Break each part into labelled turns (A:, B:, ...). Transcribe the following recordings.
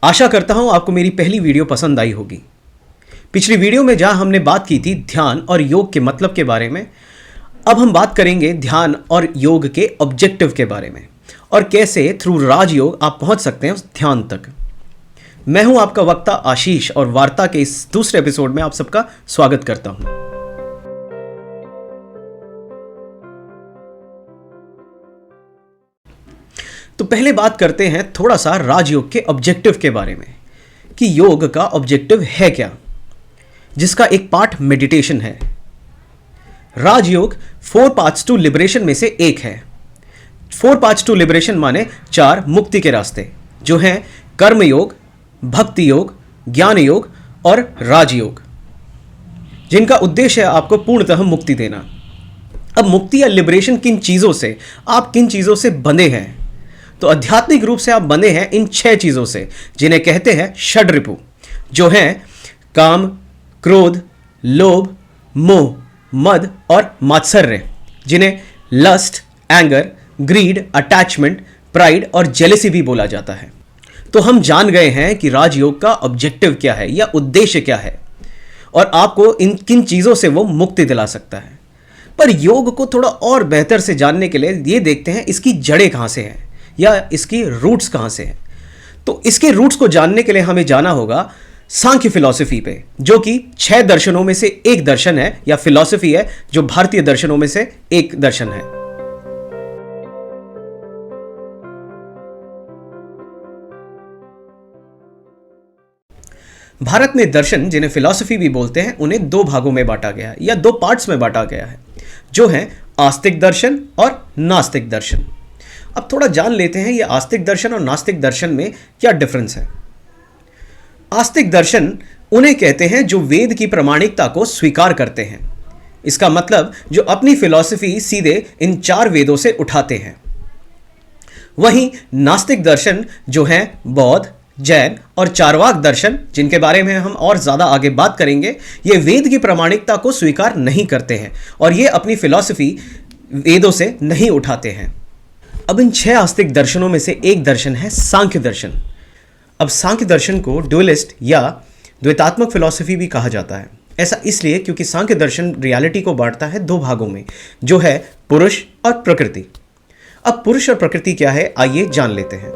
A: आशा करता हूं आपको मेरी पहली वीडियो पसंद आई होगी। पिछली वीडियो में जहां हमने बात की थी ध्यान और योग के मतलब के बारे में, अब हम बात करेंगे ध्यान और योग के ऑब्जेक्टिव के बारे में और कैसे थ्रू राजयोग आप पहुंच सकते हैं उस ध्यान तक। मैं हूं आपका वक्ता आशीष और वार्ता के इस दूसरे एपिसोड में आप सबका स्वागत करता हूं। तो पहले बात करते हैं थोड़ा सा राजयोग के ऑब्जेक्टिव के बारे में कि योग का ऑब्जेक्टिव है क्या, जिसका एक पार्ट मेडिटेशन है। राजयोग 4 पाथ्स टू लिबरेशन में से एक है। 4 पाथ्स टू लिबरेशन माने 4 मुक्ति के रास्ते, जो हैं कर्म योग, भक्ति योग, ज्ञान योग और राजयोग, जिनका उद्देश्य है आपको पूर्णतः मुक्ति देना। अब मुक्ति या लिबरेशन किन चीज़ों से, आप किन चीज़ों से बंधे हैं? तो आध्यात्मिक रूप से आप बंधे हैं इन 6 चीज़ों से, जिन्हें कहते हैं षड्रिपु, जो हैं काम, क्रोध, लोभ, मोह, मद और मात्सर्य, जिन्हें lust, anger, greed, attachment, pride और जेलेसी भी बोला जाता है। तो हम जान गए हैं कि राजयोग का ऑब्जेक्टिव क्या है या उद्देश्य क्या है और आपको इन किन चीज़ों से वो मुक्ति दिला सकता है। पर योग को थोड़ा और बेहतर से जानने के लिए ये देखते हैं इसकी जड़ें कहाँ से हैं या इसकी रूट्स कहाँ से हैं। तो इसके रूट्स को जानने के लिए हमें जाना होगा सांख्य फिलॉसफी पे, जो कि 6 दर्शनों में से एक दर्शन है या फिलॉसफी है, जो भारतीय दर्शनों में से एक दर्शन है। भारत में दर्शन, जिन्हें फिलॉसफी भी बोलते हैं, उन्हें 2 भागों में बांटा गया है या 2 पार्ट्स में बांटा गया है, जो है आस्तिक दर्शन और नास्तिक दर्शन। अब थोड़ा जान लेते हैं ये आस्तिक दर्शन और नास्तिक दर्शन में क्या डिफरेंस है। आस्तिक दर्शन उन्हें कहते हैं जो वेद की प्रामाणिकता को स्वीकार करते हैं। इसका मतलब जो अपनी फिलॉसफी सीधे इन 4 वेदों से उठाते हैं। वहीं नास्तिक दर्शन जो हैं बौद्ध, जैन और चारवाक दर्शन, जिनके बारे में हम और ज़्यादा आगे बात करेंगे, ये वेद की प्रामाणिकता को स्वीकार नहीं करते हैं और ये अपनी फिलॉसफी वेदों से नहीं उठाते हैं। अब इन 6 आस्तिक दर्शनों में से एक दर्शन है सांख्य दर्शन। अब सांख्य दर्शन को ड्युअलिस्ट या द्वैतात्मक फिलॉसफी भी कहा जाता है। ऐसा इसलिए क्योंकि सांख्य दर्शन रियलिटी को बांटता है 2 भागों में, जो है पुरुष और प्रकृति। अब पुरुष और प्रकृति क्या है, आइए जान लेते हैं।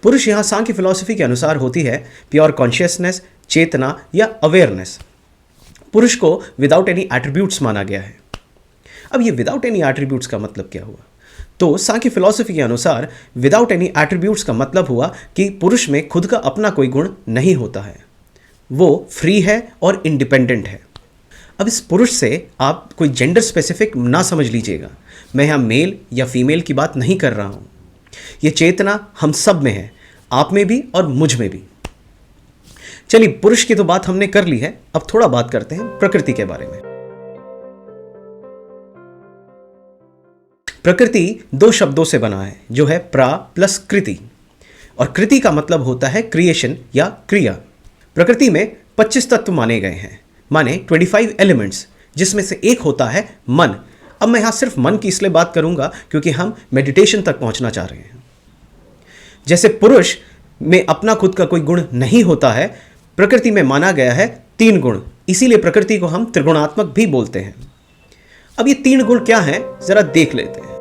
A: पुरुष यहां सांख्य फिलॉसफी के अनुसार होती है प्योर कॉन्शियसनेस, चेतना या अवेयरनेस। पुरुष को विदाउट एनी एट्रीब्यूट्स माना गया है। अब ये विदाउट एनी एट्रीब्यूट्स का मतलब क्या हुआ? तो सांख्य फिलॉसफी के अनुसार विदाउट एनी एट्रीब्यूट्स का मतलब हुआ कि पुरुष में खुद का अपना कोई गुण नहीं होता है, वो फ्री है और इंडिपेंडेंट है। अब इस पुरुष से आप कोई जेंडर स्पेसिफिक ना समझ लीजिएगा। मैं यहाँ मेल या फीमेल की बात नहीं कर रहा हूँ। ये चेतना हम सब में है, आप में भी और मुझ में भी। चलिए, पुरुष की तो बात हमने कर ली है, अब थोड़ा बात करते हैं प्रकृति के बारे में। प्रकृति 2 शब्दों से बना है, जो है प्रा प्लस कृति, और कृति का मतलब होता है क्रिएशन या क्रिया। प्रकृति में 25 तत्व माने गए हैं, माने 25 एलिमेंट्स, जिसमें से एक होता है मन। अब मैं यहां सिर्फ मन की इसलिए बात करूंगा क्योंकि हम मेडिटेशन तक पहुंचना चाह रहे हैं। जैसे पुरुष में अपना खुद का कोई गुण नहीं होता है, प्रकृति में माना गया है 3 गुण, इसीलिए प्रकृति को हम त्रिगुणात्मक भी बोलते हैं। अब ये 3 गुण क्या हैं, जरा देख लेते हैं।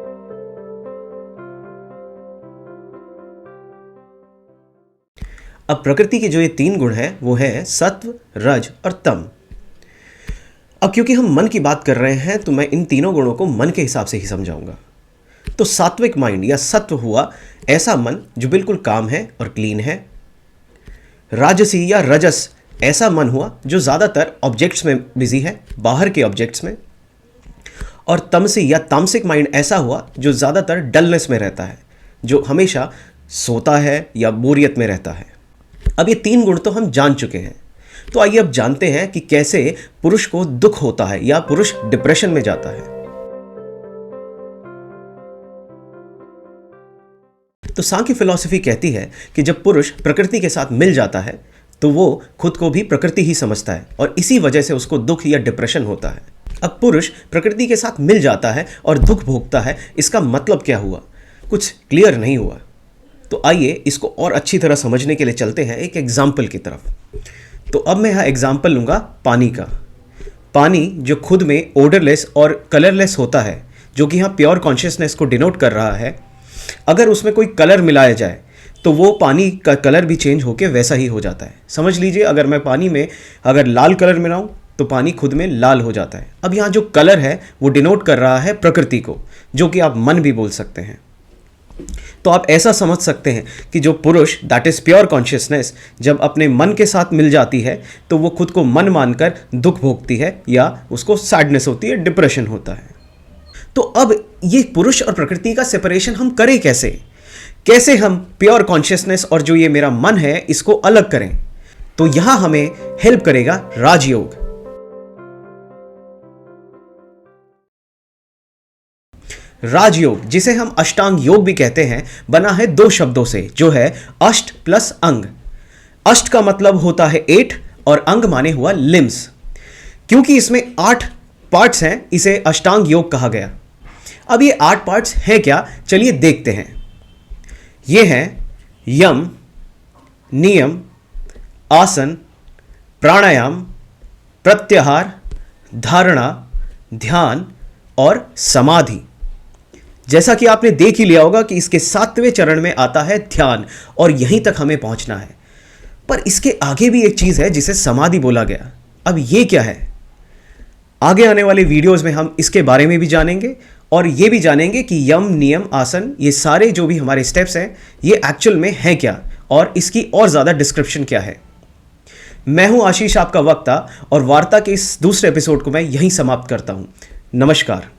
A: अब प्रकृति के जो ये 3 गुण हैं वो है सत्व, रज और तम। अब क्योंकि हम मन की बात कर रहे हैं तो मैं इन तीनों गुणों को मन के हिसाब से ही समझाऊंगा। तो सात्विक माइंड या सत्व हुआ ऐसा मन जो बिल्कुल काम है और क्लीन है। राजसी या रजस ऐसा मन हुआ जो ज़्यादातर ऑब्जेक्ट्स में बिजी है, बाहर के ऑब्जेक्ट्स में। और तमसी या तामसिक माइंड ऐसा हुआ जो ज़्यादातर डलनेस में रहता है, जो हमेशा सोता है या बोरियत में रहता है। अब ये 3 गुण तो हम जान चुके हैं, तो आइए अब जानते हैं कि कैसे पुरुष को दुख होता है या पुरुष डिप्रेशन में जाता है। तो सांख्य फिलॉसफी कहती है कि जब पुरुष प्रकृति के साथ मिल जाता है तो वो खुद को भी प्रकृति ही समझता है और इसी वजह से उसको दुख या डिप्रेशन होता है। अब पुरुष प्रकृति के साथ मिल जाता है और दुख भोगता है, इसका मतलब क्या हुआ? कुछ क्लियर नहीं हुआ। तो आइए इसको और अच्छी तरह समझने के लिए चलते हैं एक एग्जाम्पल की तरफ। तो अब मैं यहाँ एग्जाम्पल लूँगा पानी का। पानी जो खुद में ओडरलेस और कलरलेस होता है, जो कि यहाँ प्योर कॉन्शियसनेस को डिनोट कर रहा है, अगर उसमें कोई कलर मिलाया जाए तो वो पानी का कलर भी चेंज होके वैसा ही हो जाता है। समझ लीजिए, अगर मैं पानी में अगर लाल कलर मिलाऊं तो पानी खुद में लाल हो जाता है। अब यहाँ जो कलर है वो डिनोट कर रहा है प्रकृति को, जो कि आप मन भी बोल सकते हैं। तो आप ऐसा समझ सकते हैं कि जो पुरुष दैट इज प्योर कॉन्शियसनेस जब अपने मन के साथ मिल जाती है तो वो खुद को मन मानकर दुख भोगती है या उसको सैडनेस होती है, डिप्रेशन होता है। तो अब ये पुरुष और प्रकृति का सेपरेशन हम करें कैसे हम प्योर कॉन्शियसनेस और जो ये मेरा मन है इसको अलग करें? तो यहां हमें हेल्प करेगा राजयोग। राजयोग, जिसे हम अष्टांग योग भी कहते हैं, बना है 2 शब्दों से, जो है अष्ट प्लस अंग। अष्ट का मतलब होता है 8 और अंग माने हुआ लिम्स। क्योंकि इसमें 8 पार्ट्स हैं, इसे अष्टांग योग कहा गया। अब ये 8 पार्ट्स हैं क्या, चलिए देखते हैं। ये हैं यम, नियम, आसन, प्राणायाम, प्रत्याहार, धारणा, ध्यान और समाधि। जैसा कि आपने देख ही लिया होगा कि इसके 7वें चरण में आता है ध्यान, और यहीं तक हमें पहुंचना है। पर इसके आगे भी एक चीज है जिसे समाधि बोला गया। अब ये क्या है? आगे आने वाले वीडियोस में हम इसके बारे में भी जानेंगे, और ये भी जानेंगे कि यम, नियम, आसन, ये सारे जो भी हमारे स्टेप्स हैं ये एक्चुअल में है क्या, और इसकी और ज़्यादा डिस्क्रिप्शन क्या है। मैं हूं आशीष, आपका वक्ता, और वार्ता के इस दूसरे एपिसोड को मैं यहीं समाप्त करता हूं। नमस्कार।